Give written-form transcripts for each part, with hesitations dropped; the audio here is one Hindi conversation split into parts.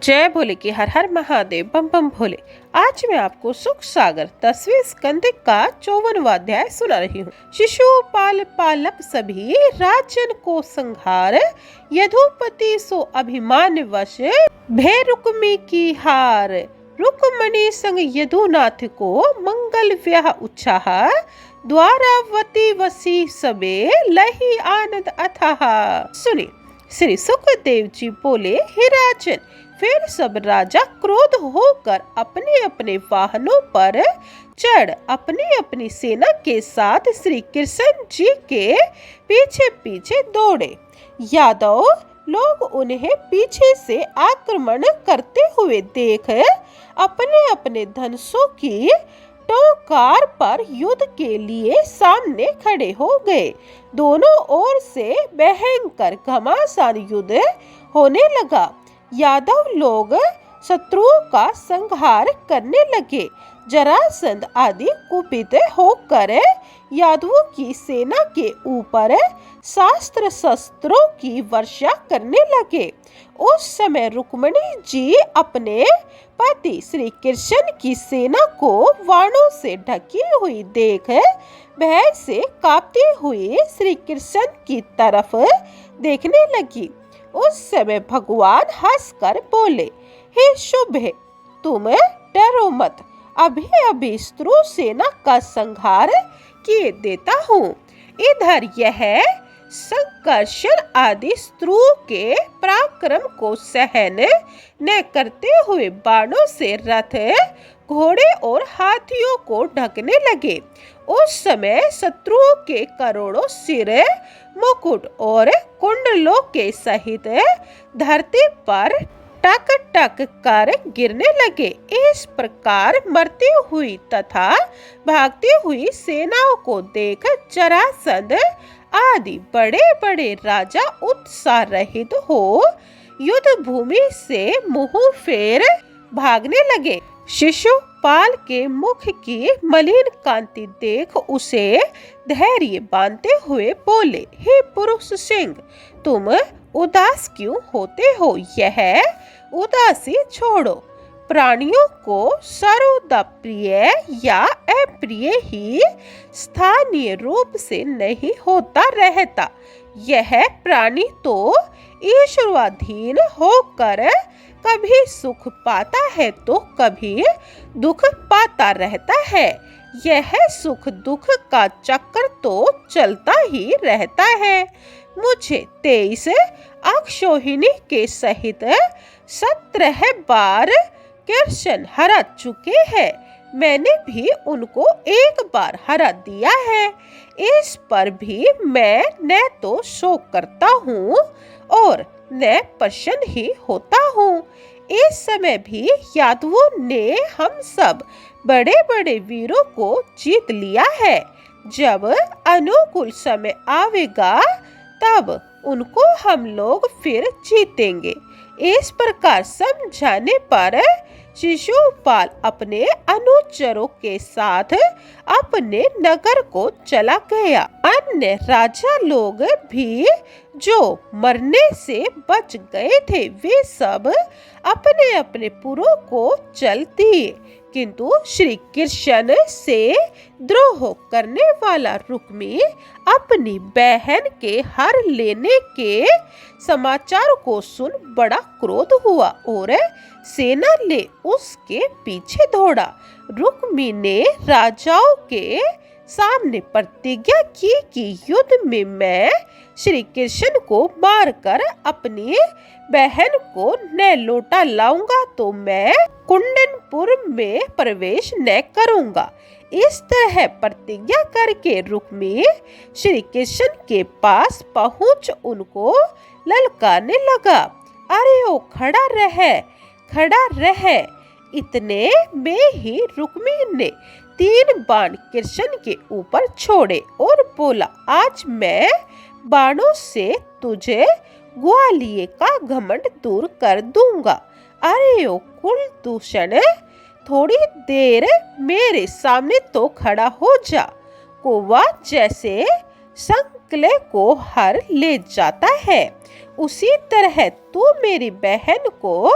जय भोले की हर हर महादेव बम बम भोले। आज मैं आपको सुख सागर 10वें स्कंद का 54वां अध्याय सुना रही हूँ। शिशुपाल पालक सभी राजन को संहार, यदुपति सो अभिमान वश भे रुक्मी की हार। रुक्मणी संग यदुनाथ को मंगल व्याह उच्छाह, द्वारावती वसी सबे लही आनंद अथाह। सुनी श्री सुखदेव जी बोले, हे राजन, फिर सब राजा क्रोध होकर अपने अपने वाहनों पर चढ़ अपनी अपनी सेना के साथ श्री कृष्ण जी के पीछे पीछे दौड़े। यादव लोग उन्हें पीछे से आक्रमण करते हुए देख अपने अपने धनुषों की टोकार पर युद्ध के लिए सामने खड़े हो गए। दोनों ओर से भयंकर घमासान युद्ध होने लगा। यादव लोग शत्रुओं का संहार करने लगे। जरासंध आदि कुपित होकर यादवों की सेना के ऊपर शास्त्र शस्त्रों की वर्षा करने लगे। उस समय रुक्मणी जी अपने पति श्री कृष्ण की सेना को वाणों से ढकी हुई देख भय से कांपती हुई श्री कृष्ण की तरफ देखने लगी। उस समय भगवान हंसकर बोले, हे शुभ, तुम डरो मत, अभी अभी शत्रु सेना का संहार किए देता हूँ। इधर यह संकर्षण आदि शत्रुओं के पराक्रम को सहन न करते हुए बाणों से रथ, घोड़े और हाथियों को ढकने लगे। उस समय शत्रुओं के करोड़ों सिर, मुकुट और कुंडलों के सहित धरती पर टक टक कर गिरने लगे। इस प्रकार मरती हुई तथा भागती हुई सेनाओं को देख जरासंध आदि बड़े बड़े राजा उत्साह रहित हो युद्ध भूमि से मुंह फेर भागने लगे। शिशुपाल के मुख की मलिन कांति देख उसे धैर्य बांधते हुए बोले, हे पुरुष सिंह, तुम उदास क्यों होते हो? यह उदासी छोड़ो। प्राणियों को सर्वदा प्रिय या अप्रिय ही स्थानीय रूप से नहीं होता रहता। यह प्राणी तो ईश्वराधीन होकर कभी सुख पाता है तो कभी दुख पाता रहता है। यह सुख दुख का चक्कर तो चलता ही रहता है। मुझे 23 अक्षौहिणी के सहित 17 बार कृष्ण हरा चुके हैं। मैंने भी उनको एक बार हरा दिया है। इस पर भी मैं न तो शोक करता हूँ और न प्रसन्न ही होता हूँ। इस समय भी यादवों ने हम सब बड़े बड़े वीरों को जीत लिया है। जब अनुकूल समय आवेगा तब उनको हम लोग फिर जीतेंगे। इस प्रकार समझाने पर शिशुपाल अपने अनुचरों के साथ अपने नगर को चला गया। अन्य राजा लोग भी जो मरने से बच गए थे वे सब अपने अपने पुरों को चल दिए, किंतु श्री कृष्ण से द्रोह करने वाला रुक्मी अपनी बहन के हर लेने के समाचार को सुन बड़ा क्रोध हुआ और सेना ले उसके पीछे दौड़ा। रुक्मी ने राजाओं के सामने प्रतिज्ञा की कि युद्ध में मैं श्री कृष्ण को मारकर अपनी बहन को न लौटा लाऊंगा तो मैं कुंदनपुर में प्रवेश न करूंगा। इस तरह प्रतिज्ञा करके रुक्मी श्री कृष्ण के पास पहुंच उनको ललकारने लगा, अरे ओ खड़ा रह। इतने में ही रुक्मी ने 3 बाण कृष्ण के ऊपर छोड़े और बोला, आज मैं बाणों से तुझे ग्वालियर का घमंड दूर कर दूंगा। अरे ओ कुलदूषण, थोड़ी देर मेरे सामने तो खड़ा हो जा। कौवा जैसे संकले को हर ले जाता है, उसी तरह तू मेरी बहन को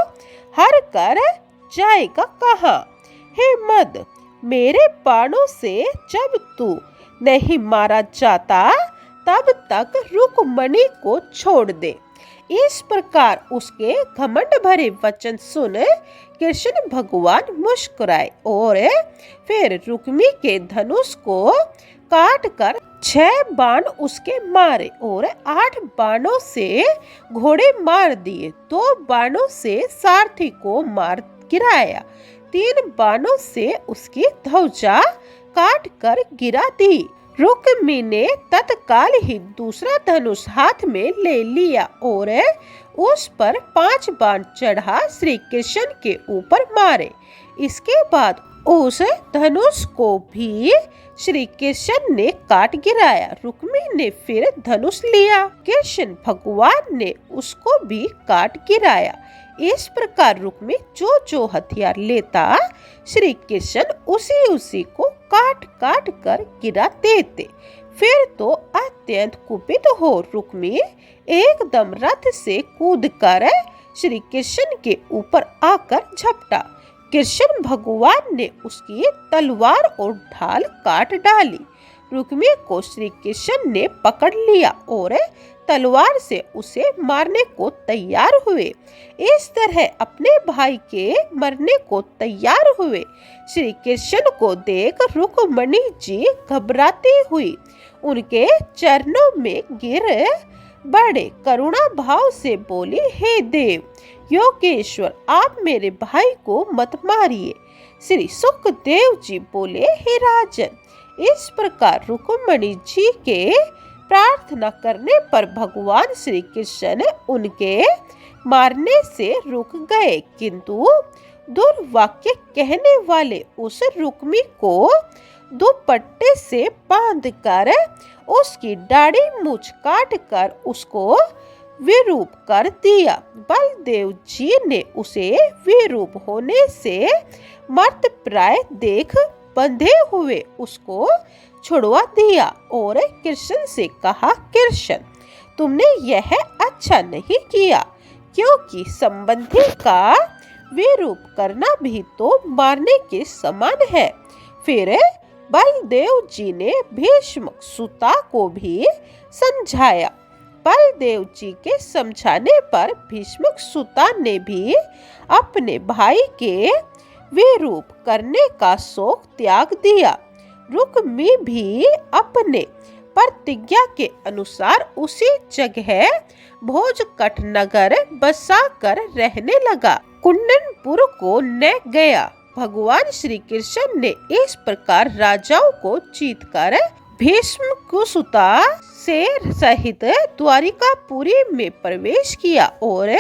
हर कर जाएगा कहाँ। हे मद, मेरे बाणों से जब तू नहीं मारा जाता, तब तक रुक्मणी को छोड़ दे। इस प्रकार उसके घमंड भरे वचन सुन कृष्ण भगवान मुस्कुराए और फिर रुक्मी के धनुष को काट कर 6 बाण उसके मारे और 8 बाणों से घोड़े मार दिए। 2 बाणों से सारथी को मार गिराया। 3 बाणों से उसकी ध्वजा काट कर गिरा दी। रुक्मी ने तत्काल ही दूसरा धनुष हाथ में ले लिया और उस पर 5 बाण चढ़ा श्री कृष्ण के ऊपर मारे। इसके बाद उस धनुष को भी श्री कृष्ण ने काट गिराया। रुक्मी ने फिर धनुष लिया। कृष्ण भगवान ने उसको भी काट गिराया। इस प्रकार रुक्मी जो हथियार लेता, श्री कृष्ण उसी को काट काट कर गिरा देते। फिर तो अत्यंत कुपित हो रुक्मी एकदम रथ से कूदकर श्री कृष्ण के ऊपर आकर झपटा। कृष्ण भगवान ने उसकी तलवार और ढाल काट डाली। रुक्मी को श्री कृष्ण ने पकड़ लिया और तलवार से उसे मारने को तैयार हुए। इस तरह अपने भाई के मरने को तैयार हुए। श्री कृष्ण को देख रुक्मणी जी घबराती हुई उनके चरणों में गिर बड़े करुणा भाव से बोली, हे देव योगेश्वर, आप मेरे भाई को मत मारिए। श्री सुखदेव जी बोले, हे राजन, इस प्रकार रुक्मणी जी के प्रार्थना करने पर भगवान श्री कृष्ण उनके मारने से रुक गए, किंतु दुर्वाक्य कहने वाले उस रुक्मी को दुपट्टे से बांधकर उसकी दाढ़ी मूछ काट कर उसको विरूप कर दिया। बलदेव जी ने उसे विरूप होने से मर्त प्राय देख बंधे हुए उसको छुड़वा दिया और कृष्ण से कहा, कृष्ण, तुमने यह अच्छा नहीं किया, क्योंकि संबंधी का विरूप करना भी तो मारने के समान है। फिर बलदेव जी ने भीष्म सुता को भी समझाया। बलदेव जी के समझाने पर भीष्म सुता ने भी अपने भाई के विरूप करने का शौक त्याग दिया। रुक्मी भी अपने प्रतिज्ञा के अनुसार उसी जगह भोजकट नगर बसा कर रहने लगा। कुंदनपुर को न गया। भगवान श्री कृष्ण ने इस प्रकार राजाओं को जीतकर भीष्म कुसुता से सहित द्वारिकापुरी में प्रवेश किया और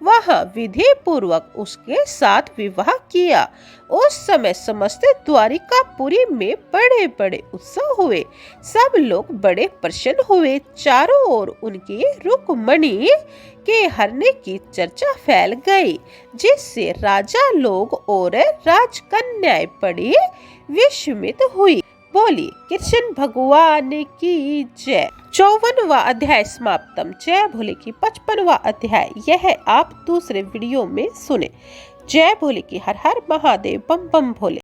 वहां विधि पूर्वक उसके साथ विवाह किया। उस समय समस्त द्वारिकापुरी में बड़े बड़े उत्सव हुए। सब लोग बड़े प्रसन्न हुए। चारों ओर उनकी रुक्मणी के हरने की चर्चा फैल गई, जिससे राजा लोग और राजकन्याएं बड़ी विस्मित हुई। बोली कृष्ण भगवान की जय। 54वां अध्याय समाप्तम। जय भोले की 55वां अध्याय यह आप दूसरे वीडियो में सुने। जय भोले की हर हर महादेव बम बम भोले।